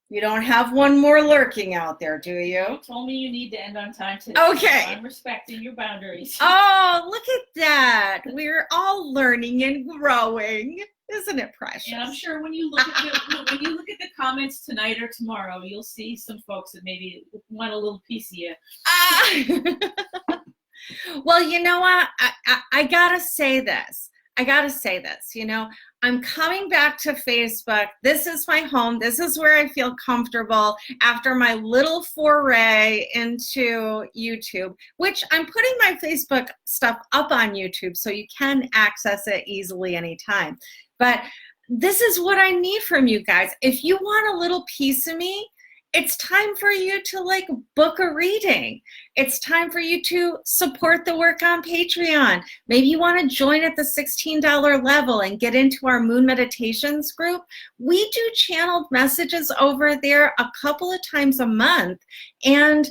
S1: You don't have one more lurking out there, do you?
S2: You told me you need to end on time today.
S1: Okay.
S2: So I'm respecting your boundaries.
S1: Oh, look at that. We're all learning and growing. Isn't it precious?
S2: And I'm sure when you look at the comments tonight or tomorrow, you'll see some folks that maybe want a little piece of you.
S1: Well, you know what? I gotta say this. You know, I'm coming back to Facebook. This is my home. This is where I feel comfortable after my little foray into YouTube, which I'm putting my Facebook stuff up on YouTube so you can access it easily anytime. But this is what I need from you guys. If you want a little piece of me, it's time for you to like book a reading. It's time for you to support the work on Patreon. Maybe you want to join at the $16 level and get into our Moon Meditations group. We do channeled messages over there a couple of times a month. And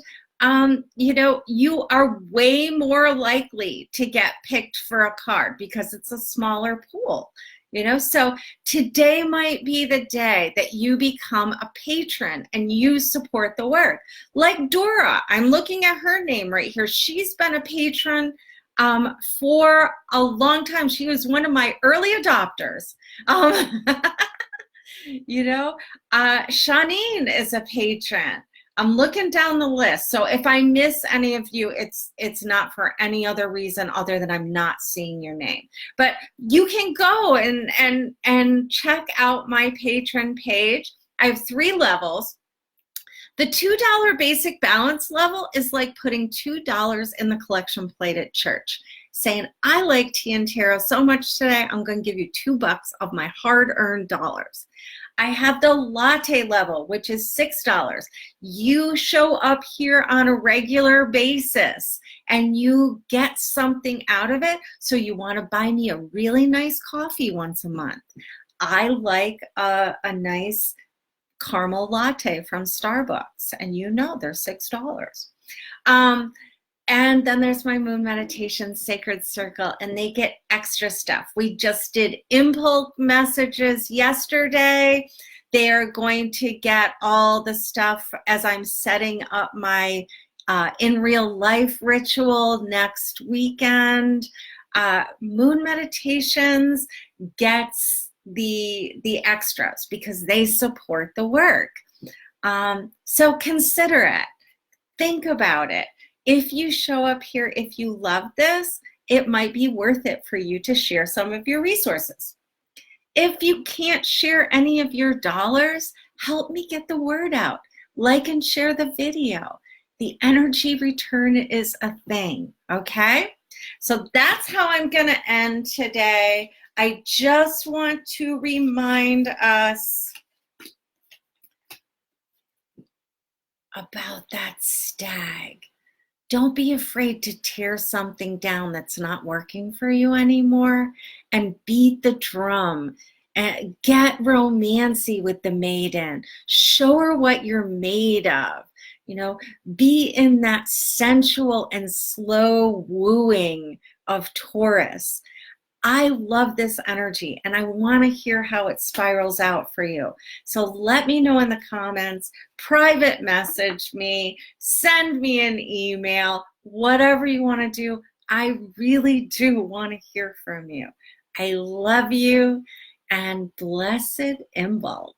S1: you know, you are way more likely to get picked for a card because it's a smaller pool. You know, so today might be the day that you become a patron and you support the work. Like Dora, I'm looking at her name right here. She's been a patron for a long time. She was one of my early adopters. You know, Shanine is a patron. I'm looking down the list. So if I miss any of you, it's not for any other reason other than I'm not seeing your name. But you can go and check out my patron page. I have 3 levels. The $2 basic balance level is like putting $2 in the collection plate at church, saying, I like tea and tarot so much today, I'm going to give you $2 of my hard-earned dollars. I have the latte level, which is $6. You show up here on a regular basis and you get something out of it. So you want to buy me a really nice coffee once a month. I like a nice caramel latte from Starbucks, and you know they're $6. And then there's my Moon Meditation Sacred Circle, and they get extra stuff. We just did Imbolc messages yesterday. They are going to get all the stuff as I'm setting up my in real life ritual next weekend. Moon Meditations gets the extras because they support the work. So consider it. Think about it. If you show up here, if you love this, it might be worth it for you to share some of your resources. If you can't share any of your dollars, help me get the word out. Like and share the video. The energy return is a thing, okay? So that's how I'm going to end today. I just want to remind us about that stag. Don't be afraid to tear something down that's not working for you anymore and beat the drum and get romancy with the maiden. Show her what you're made of. You know, be in that sensual and slow wooing of Taurus. I love this energy and I want to hear how it spirals out for you. So let me know in the comments, private message me, send me an email, whatever you want to do. I really do want to hear from you. I love you, and blessed Imbolc.